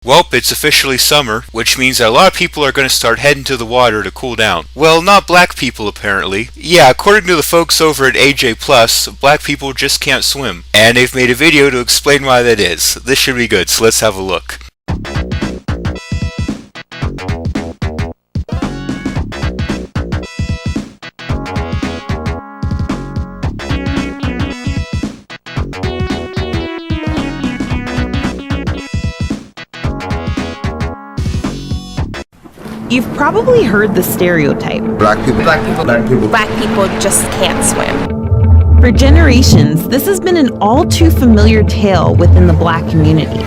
Well, it's officially summer, which means that a lot of people are going to start heading to the water to cool down. Well, not black people apparently. Yeah, according to the folks over at AJ Plus, black people just can't swim. And they've made a video to explain why that is. This should be good, so let's have a look. You've probably heard the stereotype. Black people just can't swim. For generations, this has been an all too familiar tale within the black community.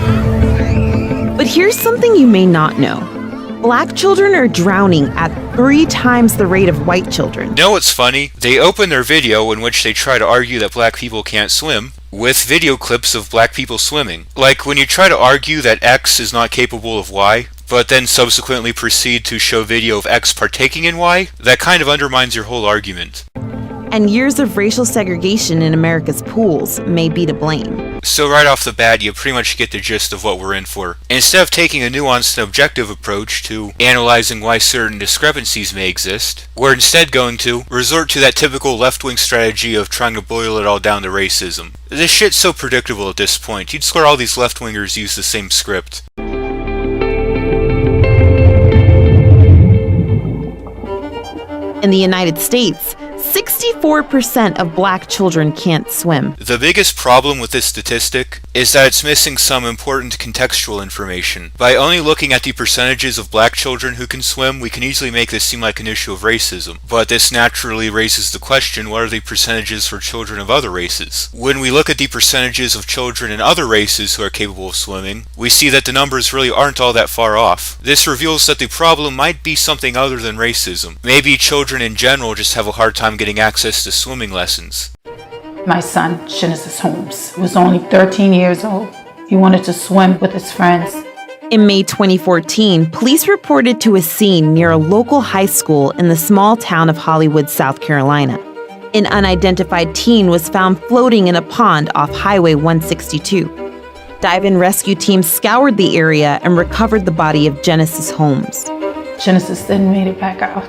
But here's something you may not know. Black children are drowning at 3 times the rate of white children. You know what's funny? They open their video in which they try to argue that black people can't swim with video clips of black people swimming. Like when you try to argue that X is not capable of Y, but then subsequently proceed to show video of X partaking in Y, that kind of undermines your whole argument. And years of racial segregation in America's pools may be to blame. So right off the bat, you pretty much get the gist of what we're in for. Instead of taking a nuanced and objective approach to analyzing why certain discrepancies may exist, we're instead going to resort to that typical left-wing strategy of trying to boil it all down to racism. This shit's so predictable at this point, you'd swear all these left-wingers use the same script. In the United States, 64% of black children can't swim. The biggest problem with this statistic is that it's missing some important contextual information. By only looking at the percentages of black children who can swim, we can easily make this seem like an issue of racism. But this naturally raises the question, what are the percentages for children of other races? When we look at the percentages of children in other races who are capable of swimming, we see that the numbers really aren't all that far off. This reveals that the problem might be something other than racism. Maybe children in general just have a hard time getting access to swimming lessons. My son, Genesis Holmes, was only 13 years old. He wanted to swim with his friends. In May 2014, police reported to a scene near a local high school in the small town of Hollywood, South Carolina. An unidentified teen was found floating in a pond off Highway 162. Dive and rescue teams scoured the area and recovered the body of Genesis Holmes. Genesis didn't make it back out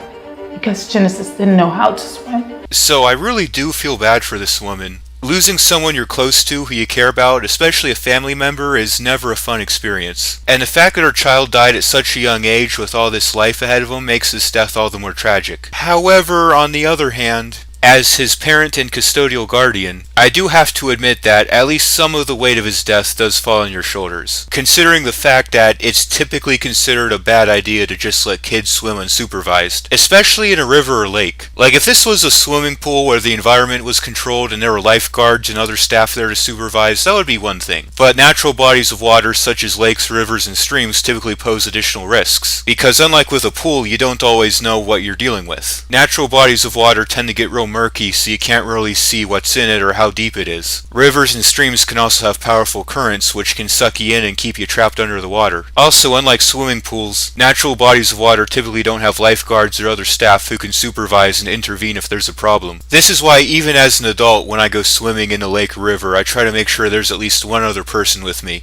because Genesis didn't know how to swim. So I really do feel bad for this woman. Losing someone you're close to, who you care about, especially a family member, is never a fun experience. And the fact that her child died at such a young age with all this life ahead of him makes this death all the more tragic. However, on the other hand, as his parent and custodial guardian, I do have to admit that at least some of the weight of his death does fall on your shoulders, considering the fact that it's typically considered a bad idea to just let kids swim unsupervised, especially in a river or lake. Like if this was a swimming pool where the environment was controlled and there were lifeguards and other staff there to supervise, that would be one thing. But natural bodies of water such as lakes, rivers, and streams typically pose additional risks, because unlike with a pool, you don't always know what you're dealing with. Natural bodies of water tend to get real murky, so you can't really see what's in it or how deep it is. Rivers and streams can also have powerful currents which can suck you in and keep you trapped under the water. Also, unlike swimming pools, natural bodies of water typically don't have lifeguards or other staff who can supervise and intervene if there's a problem. This is why even as an adult, when I go swimming in a lake or river, I try to make sure there's at least one other person with me.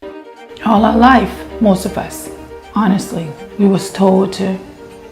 All our life, most of us, honestly, we was told to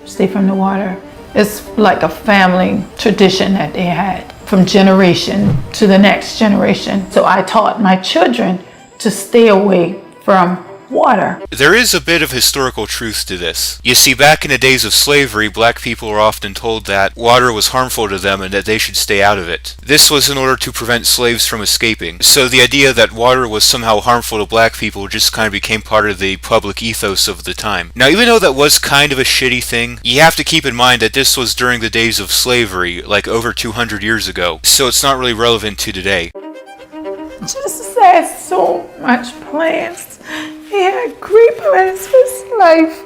stay from the water. It's like a family tradition that they had from generation to the next generation. So I taught my children to stay away from water. There is a bit of historical truth to this. You see, back in the days of slavery, black people were often told that water was harmful to them and that they should stay out of it. This was in order to prevent slaves from escaping. So the idea that water was somehow harmful to black people just kind of became part of the public ethos of the time. Now, even though that was kind of a shitty thing, you have to keep in mind that this was during the days of slavery, like over 200 years ago, so it's not really relevant to today. Jesus had so much plans. He had great plans for his life.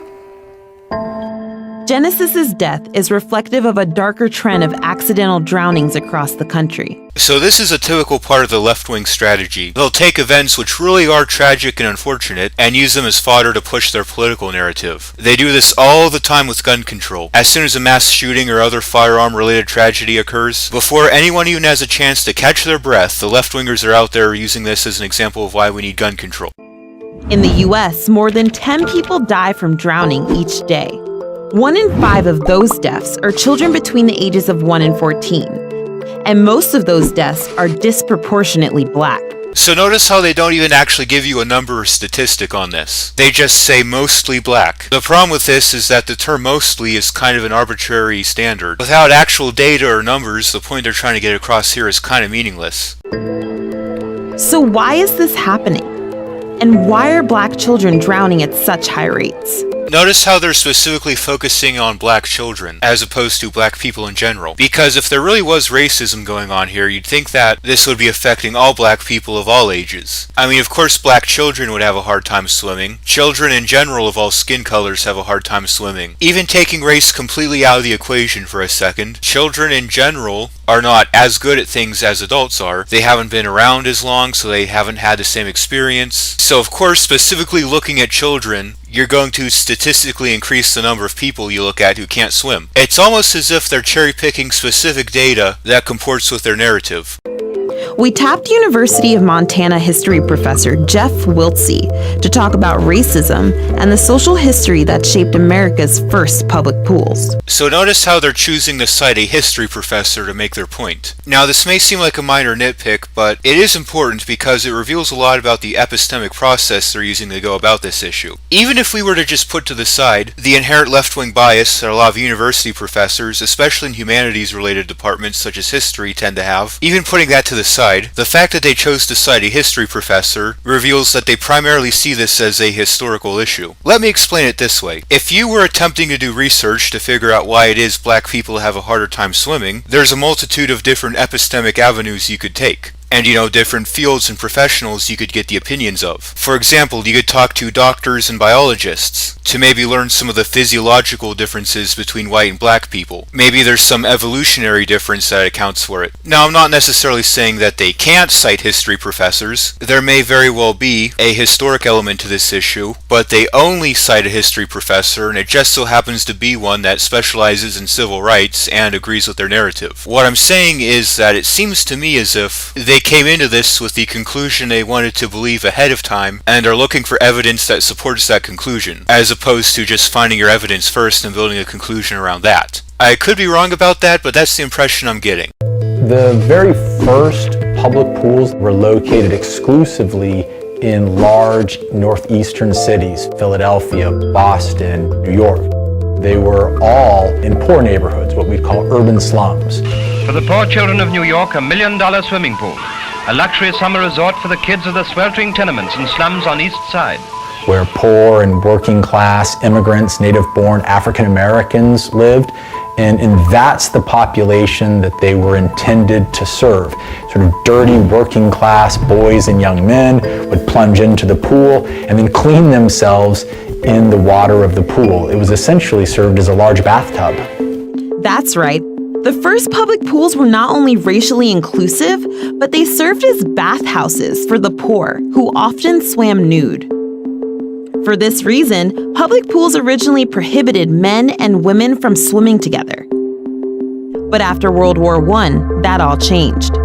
Genesis's death is reflective of a darker trend of accidental drownings across the country. So this is a typical part of the left-wing strategy. They'll take events which really are tragic and unfortunate and use them as fodder to push their political narrative. They do this all the time with gun control. As soon as a mass shooting or other firearm-related tragedy occurs, before anyone even has a chance to catch their breath, the left-wingers are out there using this as an example of why we need gun control. In the US, more than 10 people die from drowning each day. 1 in 5 of those deaths are children between the ages of 1 and 14. And most of those deaths are disproportionately Black. So notice how they don't even actually give you a number or statistic on this. They just say mostly Black. The problem with this is that the term mostly is kind of an arbitrary standard. Without actual data or numbers, the point they're trying to get across here is kind of meaningless. So why is this happening? And why are Black children drowning at such high rates? Notice how they're specifically focusing on Black children, as opposed to Black people in general. Because if there really was racism going on here, you'd think that this would be affecting all Black people of all ages. I mean, of course Black children would have a hard time swimming. Children in general of all skin colors have a hard time swimming. Even taking race completely out of the equation for a second, children in general are not as good at things as adults are. They haven't been around as long, so they haven't had the same experience. So of course, specifically looking at children, you're going to statistically increase the number of people you look at who can't swim. It's almost as if they're cherry-picking specific data that comports with their narrative. We tapped University of Montana history professor Jeff Wiltsey to talk about racism and the social history that shaped America's first public pools. So notice how they're choosing to cite a history professor to make their point. Now this may seem like a minor nitpick, but it is important because it reveals a lot about the epistemic process they're using to go about this issue. Even if we were to just put to the side the inherent left-wing bias that a lot of university professors, especially in humanities-related departments such as history, tend to have, even putting that to the side, the fact that they chose to cite a history professor reveals that they primarily see this as a historical issue. Let me explain it this way. If you were attempting to do research to figure out why it is Black people have a harder time swimming, there's a multitude of different epistemic avenues you could take. And different fields and professionals you could get the opinions of. For example, you could talk to doctors and biologists to maybe learn some of the physiological differences between white and Black people. Maybe there's some evolutionary difference that accounts for it. Now, I'm not necessarily saying that they can't cite history professors. There may very well be a historic element to this issue, but they only cite a history professor, and it just so happens to be one that specializes in civil rights and agrees with their narrative. What I'm saying is that it seems to me as if they came into this with the conclusion they wanted to believe ahead of time and are looking for evidence that supports that conclusion, as opposed to just finding your evidence first and building a conclusion around that. I could be wrong about that, but that's the impression I'm getting. The very first public pools were located exclusively in large northeastern cities, Philadelphia, Boston, New York. They were all in poor neighborhoods, what we'd call urban slums. For the poor children of New York, $1 million swimming pool, a luxury summer resort for the kids of the sweltering tenements and slums on East Side. Where poor and working class immigrants, native-born African Americans lived, and that's the population that they were intended to serve. Sort of dirty working class boys and young men would plunge into the pool and then clean themselves in the water of the pool. It was essentially served as a large bathtub. That's right. The first public pools were not only racially inclusive, but they served as bathhouses for the poor, who often swam nude. For this reason, public pools originally prohibited men and women from swimming together. But after World War I, that all changed.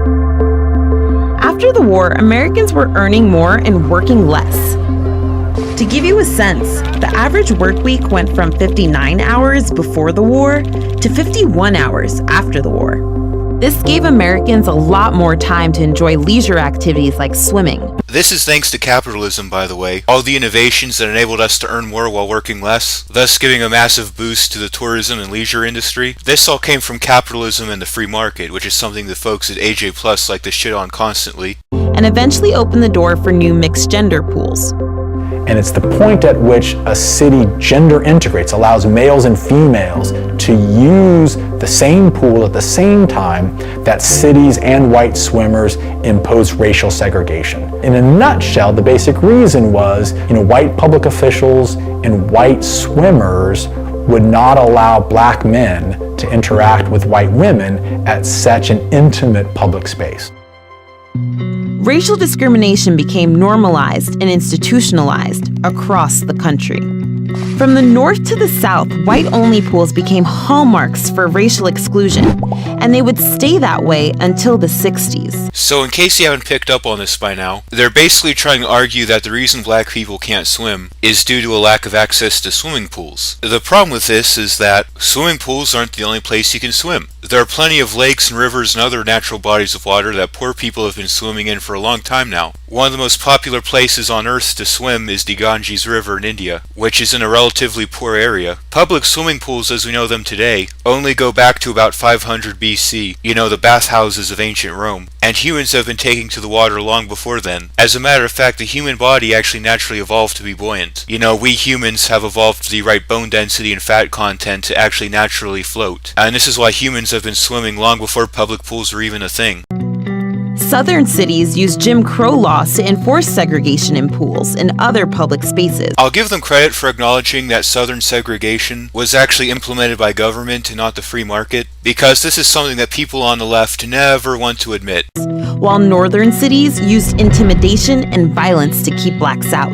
After the war, Americans were earning more and working less. To give you a sense, the average work week went from 59 hours before the war to 51 hours after the war. This gave Americans a lot more time to enjoy leisure activities like swimming. This is thanks to capitalism, by the way. All the innovations that enabled us to earn more while working less, thus giving a massive boost to the tourism and leisure industry. This all came from capitalism and the free market, which is something the folks at AJ Plus like to shit on constantly. And eventually opened the door for new mixed-gender pools. And it's the point at which a city gender integrates, allows males and females to use the same pool at the same time that cities and white swimmers impose racial segregation. In a nutshell, the basic reason was, white public officials and white swimmers would not allow Black men to interact with white women at such an intimate public space. Racial discrimination became normalized and institutionalized across the country. From the north to the south, white-only pools became hallmarks for racial exclusion, and they would stay that way until the 60s. So in case you haven't picked up on this by now, they're basically trying to argue that the reason black people can't swim is due to a lack of access to swimming pools. The problem with this is that swimming pools aren't the only place you can swim. There are plenty of lakes and rivers and other natural bodies of water that poor people have been swimming in for a long time now. One of the most popular places on earth to swim is the Ganges River in India, which is in a relatively poor area. Public swimming pools as we know them today only go back to about 500 BC, the bathhouses of ancient Rome, and humans have been taking to the water long before then. As a matter of fact, the human body actually naturally evolved to be buoyant. We humans have evolved the right bone density and fat content to actually naturally float, and this is why humans have been swimming long before public pools were even a thing. Southern cities used Jim Crow laws to enforce segregation in pools and other public spaces. I'll give them credit for acknowledging that Southern segregation was actually implemented by government and not the free market, because this is something that people on the left never want to admit. While Northern cities used intimidation and violence to keep blacks out.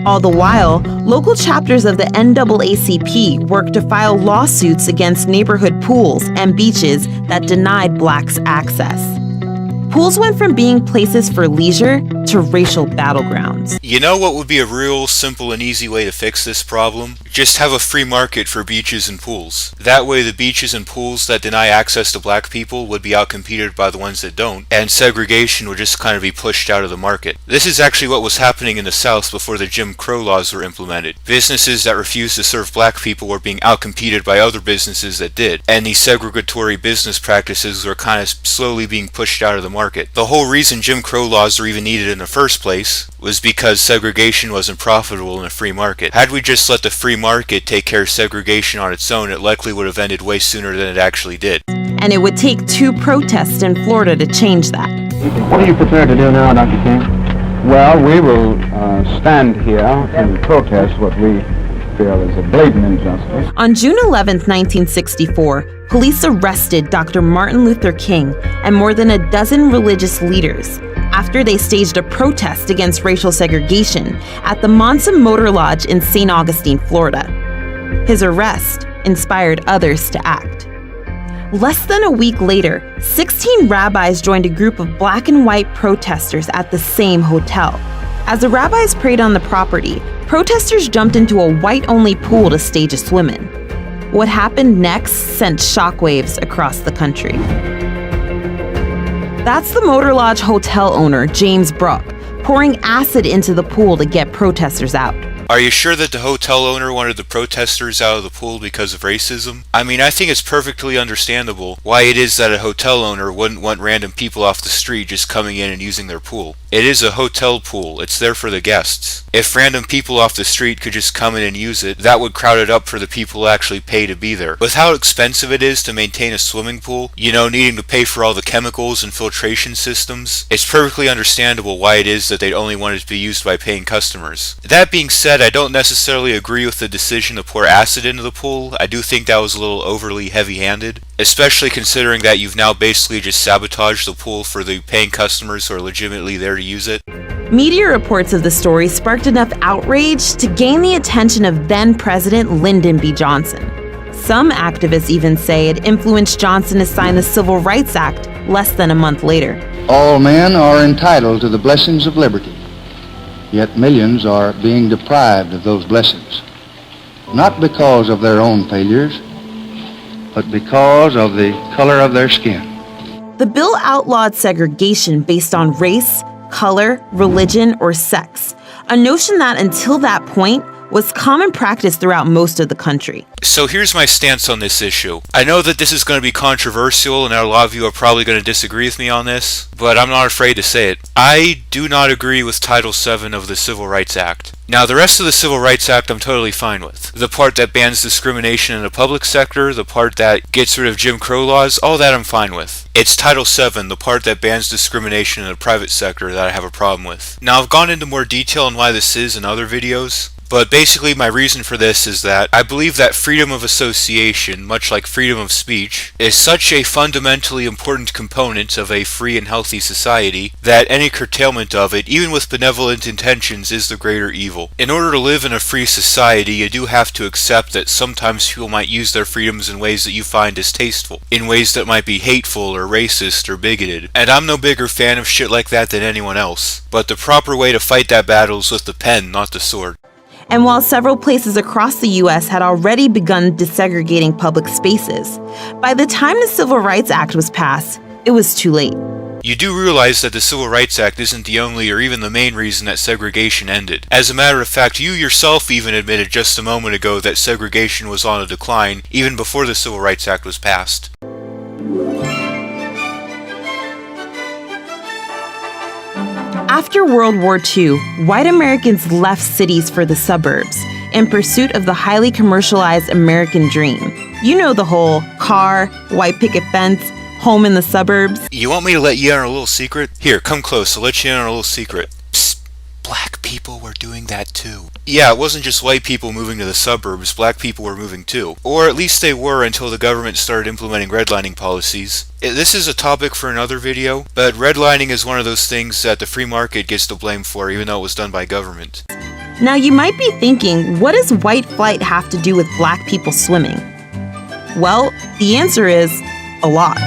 All the while, local chapters of the NAACP worked to file lawsuits against neighborhood pools and beaches that denied blacks access. Pools went from being places for leisure to racial battlegrounds. You know what would be a real simple and easy way to fix this problem? Just have a free market for beaches and pools. That way the beaches and pools that deny access to black people would be outcompeted by the ones that don't, and segregation would just kind of be pushed out of the market. This is actually what was happening in the South before the Jim Crow laws were implemented. Businesses that refused to serve black people were being outcompeted by other businesses that did, and these segregatory business practices were kind of slowly being pushed out of the market. The whole reason Jim Crow laws were even needed in the first place was because segregation wasn't profitable in a free market. Had we just let the free market take care of segregation on its own, it likely would have ended way sooner than it actually did. And it would take 2 protests in Florida to change that. What are you prepared to do now, Dr. King? Well, we will stand here and protest what we feel is a blatant injustice. On June 11, 1964, police arrested Dr. Martin Luther King and more than a dozen religious leaders after they staged a protest against racial segregation at the Monson Motor Lodge in St. Augustine, Florida. His arrest inspired others to act. Less than a week later, 16 rabbis joined a group of black and white protesters at the same hotel. As the rabbis prayed on the property, protesters jumped into a white-only pool to stage a swim-in. What happened next sent shockwaves across the country. That's the Motor Lodge hotel owner, James Brook, pouring acid into the pool to get protesters out. Are you sure that the hotel owner wanted the protesters out of the pool because of racism? I mean, I think it's perfectly understandable why it is that a hotel owner wouldn't want random people off the street just coming in and using their pool. It is a hotel pool. It's there for the guests. If random people off the street could just come in and use it, that would crowd it up for the people who actually pay to be there. With how expensive it is to maintain a swimming pool, needing to pay for all the chemicals and filtration systems, it's perfectly understandable why it is that they'd only want it to be used by paying customers. That being said, I don't necessarily agree with the decision to pour acid into the pool. I do think that was a little overly heavy-handed, especially considering that you've now basically just sabotaged the pool for the paying customers who are legitimately there to use it. Media reports of the story sparked enough outrage to gain the attention of then-President Lyndon B. Johnson. Some activists even say it influenced Johnson to sign the Civil Rights Act less than a month later. All men are entitled to the blessings of liberty, yet millions are being deprived of those blessings, not because of their own failures, but because of the color of their skin. The bill outlawed segregation based on race, color, religion, or sex, a notion that until that point was common practice throughout most of the country. So here's my stance on this issue. I know that this is going to be controversial and a lot of you are probably going to disagree with me on this, but I'm not afraid to say it. I do not agree with Title VII of the Civil Rights Act. Now, the rest of the Civil Rights Act I'm totally fine with. The part that bans discrimination in the public sector, the part that gets rid of Jim Crow laws, all that I'm fine with. It's Title VII, the part that bans discrimination in the private sector, that I have a problem with. Now, I've gone into more detail on why this is in other videos, But basically my reason for this is that I believe that freedom of association, much like freedom of speech, is such a fundamentally important component of a free and healthy society that any curtailment of it, even with benevolent intentions, is the greater evil. In order to live in a free society, you do have to accept that sometimes people might use their freedoms in ways that you find distasteful, in ways that might be hateful or racist or bigoted. And I'm no bigger fan of shit like that than anyone else. But the proper way to fight that battle is with the pen, not the sword. And while several places across the U.S. had already begun desegregating public spaces, by the time the Civil Rights Act was passed, it was too late. You do realize that the Civil Rights Act isn't the only or even the main reason that segregation ended. As a matter of fact, you yourself even admitted just a moment ago that segregation was on a decline even before the Civil Rights Act was passed. After World War II, white Americans left cities for the suburbs in pursuit of the highly commercialized American dream. You know the whole car, white picket fence, home in the suburbs. You want me to let you in on a little secret? Here, come close, I'll let you in on a little secret. Psst, black people were doing that too. Yeah, it wasn't just white people moving to the suburbs, black people were moving too. Or at least they were until the government started implementing redlining policies. This is a topic for another video, but redlining is one of those things that the free market gets the blame for, even though it was done by government. Now you might be thinking, what does white flight have to do with black people swimming? Well, the answer is a lot.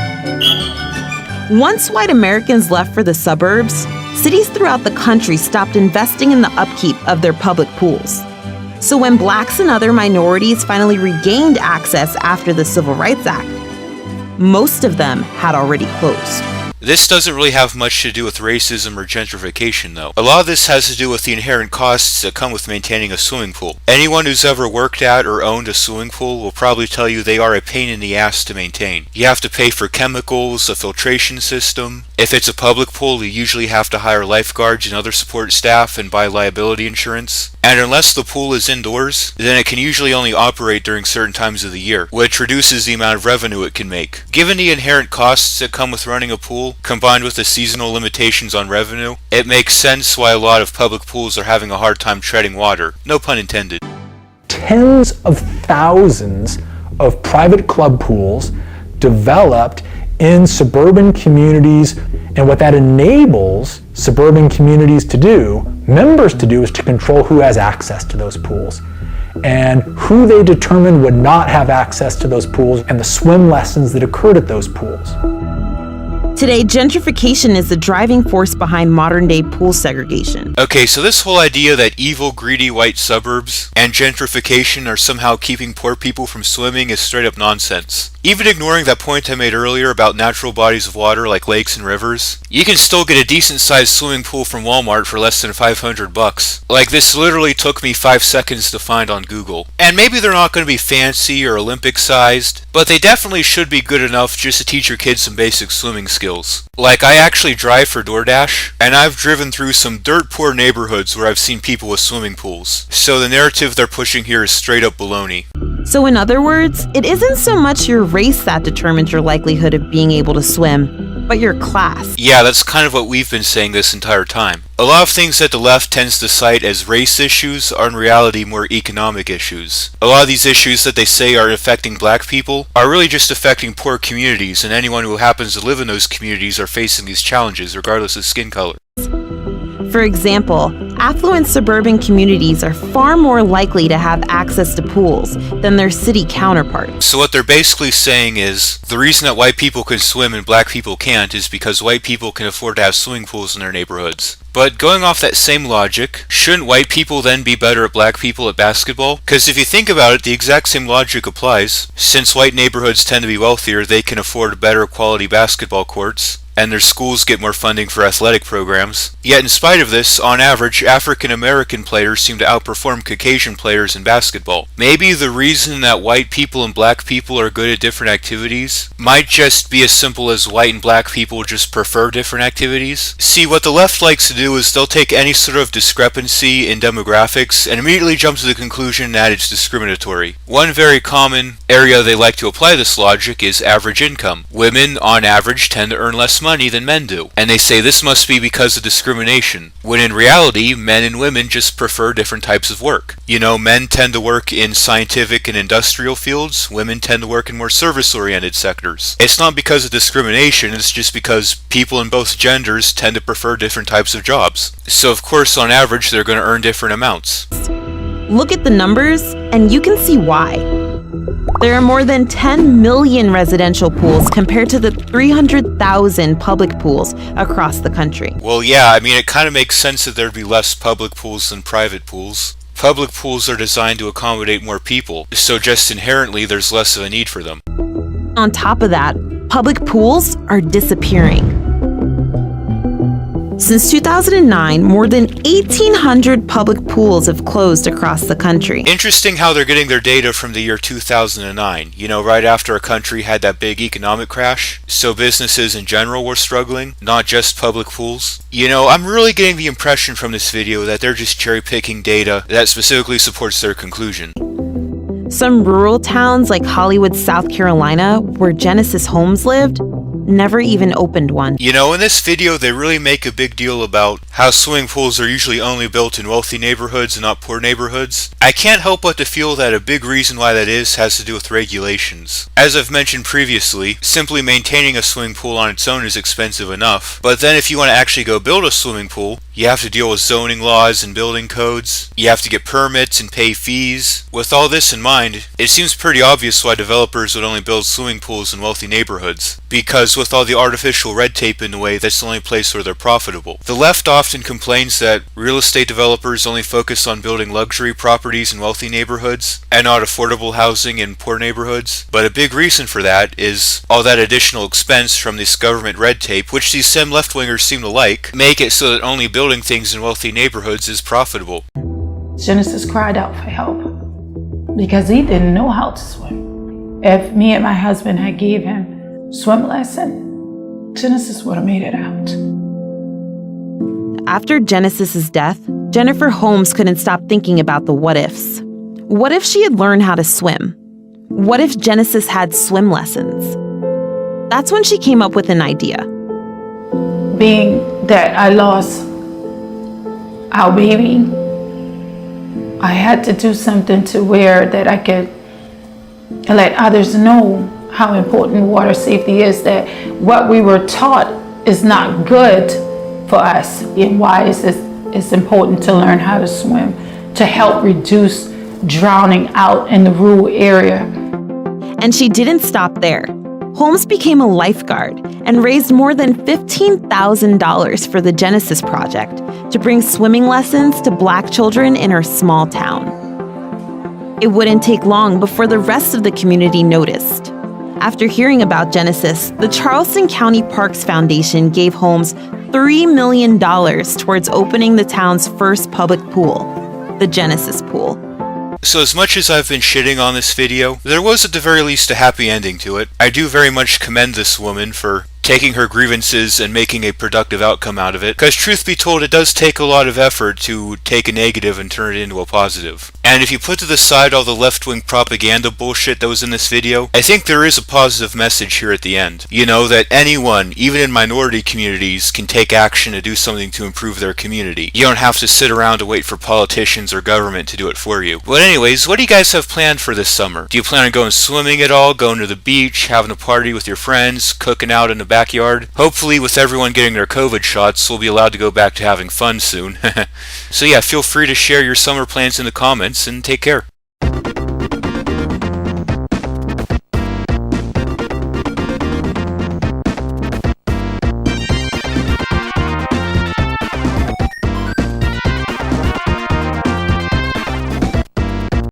Once white Americans left for the suburbs, cities throughout the country stopped investing in the upkeep of their public pools. So when blacks and other minorities finally regained access after the Civil Rights Act, most of them had already closed. This doesn't really have much to do with racism or gentrification, though. A lot of this has to do with the inherent costs that come with maintaining a swimming pool. Anyone who's ever worked at or owned a swimming pool will probably tell you they are a pain in the ass to maintain. You have to pay for chemicals, a filtration system. If it's a public pool, you usually have to hire lifeguards and other support staff and buy liability insurance. And unless the pool is indoors, then it can usually only operate during certain times of the year, which reduces the amount of revenue it can make. Given the inherent costs that come with running a pool, combined with the seasonal limitations on revenue, it makes sense why a lot of public pools are having a hard time treading water. No pun intended. Tens of thousands of private club pools developed in suburban communities, and what that enables suburban communities to do, members to do, is to control who has access to those pools and who they determined would not have access to those pools and the swim lessons that occurred at those pools. Today, gentrification is the driving force behind modern-day pool segregation. Okay, so this whole idea that evil, greedy white suburbs and gentrification are somehow keeping poor people from swimming is straight up nonsense. Even ignoring that point I made earlier about natural bodies of water like lakes and rivers, you can still get a decent-sized swimming pool from Walmart for less than $500. Like, this literally took me 5 seconds to find on Google. And maybe they're not going to be fancy or Olympic-sized, but they definitely should be good enough just to teach your kids some basic swimming skills. Like, I actually drive for DoorDash, and I've driven through some dirt-poor neighborhoods where I've seen people with swimming pools. So the narrative they're pushing here is straight up baloney. So in other words, it isn't so much your race that determines your likelihood of being able to swim, but your class. Yeah, that's kind of what we've been saying this entire time. A lot of things that the left tends to cite as race issues are in reality more economic issues. A lot of these issues that they say are affecting black people are really just affecting poor communities, and anyone who happens to live in those communities are facing these challenges regardless of skin color. For example, affluent suburban communities are far more likely to have access to pools than their city counterparts. So what they're basically saying is, the reason that white people can swim and black people can't is because white people can afford to have swimming pools in their neighborhoods. But going off that same logic, shouldn't white people then be better at black people at basketball? Because if you think about it, the exact same logic applies. Since white neighborhoods tend to be wealthier, they can afford better quality basketball courts, and their schools get more funding for athletic programs. Yet in spite of this, on average, African American players seem to outperform Caucasian players in basketball. Maybe the reason that white people and black people are good at different activities might just be as simple as white and black people just prefer different activities. See, what the left likes to do is they'll take any sort of discrepancy in demographics and immediately jump to the conclusion that it's discriminatory. One very common area they like to apply this logic is average income. Women, on average, tend to earn less money money than men do. And they say this must be because of discrimination, when in reality, men and women just prefer different types of work. You know, men tend to work in scientific and industrial fields, women tend to work in more service-oriented sectors. It's not because of discrimination, it's just because people in both genders tend to prefer different types of jobs. So of course, on average, they're going to earn different amounts. Look at the numbers, and you can see why. There are more than 10 million residential pools compared to the 300,000 public pools across the country. Well, yeah, I mean, it kind of makes sense that there'd be less public pools than private pools. Public pools are designed to accommodate more people, so just inherently there's less of a need for them. On top of that, public pools are disappearing. Since 2009, more than 1,800 public pools have closed across the country. Interesting how they're getting their data from the year 2009, you know, right after our country had that big economic crash, so businesses in general were struggling, not just public pools. You know, I'm really getting the impression from this video that they're just cherry-picking data that specifically supports their conclusion. Some rural towns like Hollywood, South Carolina, where Genesis Homes lived, never even opened one. You know, in this video, they really make a big deal about how swimming pools are usually only built in wealthy neighborhoods and not poor neighborhoods. I can't help but to feel that a big reason why that is has to do with regulations. As I've mentioned previously, simply maintaining a swimming pool on its own is expensive enough, but then if you want to actually go build a swimming pool, you have to deal with zoning laws and building codes, you have to get permits and pay fees. With all this in mind, it seems pretty obvious why developers would only build swimming pools in wealthy neighborhoods, because with all the artificial red tape in the way, that's the only place where they're profitable. The left often complains that real estate developers only focus on building luxury properties in wealthy neighborhoods and not affordable housing in poor neighborhoods, but a big reason for that is all that additional expense from this government red tape, which these same left-wingers seem to like, make it so that only building things in wealthy neighborhoods is profitable. Genesis cried out for help because he didn't know how to swim. If me and my husband had gave him swim lesson, Genesis would have made it out. After Genesis's death, Jennifer Holmes couldn't stop thinking about the what-ifs. What if she had learned how to swim? What if Genesis had swim lessons? That's when she came up with an idea. Being that I lost our baby, I had to do something to where that I could let others know how important water safety is, that what we were taught is not good for us, and why it's important to learn how to swim to help reduce drowning out in the rural area. And she didn't stop there. Holmes became a lifeguard and raised more than $15,000 for the Genesis Project to bring swimming lessons to Black children in her small town. It wouldn't take long before the rest of the community noticed. After hearing about Genesis, the Charleston County Parks Foundation gave Holmes $3 million towards opening the town's first public pool, the Genesis Pool. So as much as I've been shitting on this video, there was at the very least a happy ending to it. I do very much commend this woman for taking her grievances and making a productive outcome out of it, because truth be told, it does take a lot of effort to take a negative and turn it into a positive. And if you put to the side all the left-wing propaganda bullshit that was in this video, I think there is a positive message here at the end. You know, that anyone, even in minority communities, can take action to do something to improve their community. You don't have to sit around to wait for politicians or government to do it for you. But anyways, what do you guys have planned for this summer? Do you plan on going swimming at all, going to the beach, having a party with your friends, cooking out in the backyard? Hopefully, with everyone getting their COVID shots, we'll be allowed to go back to having fun soon. So yeah, feel free to share your summer plans in the comments, and take care.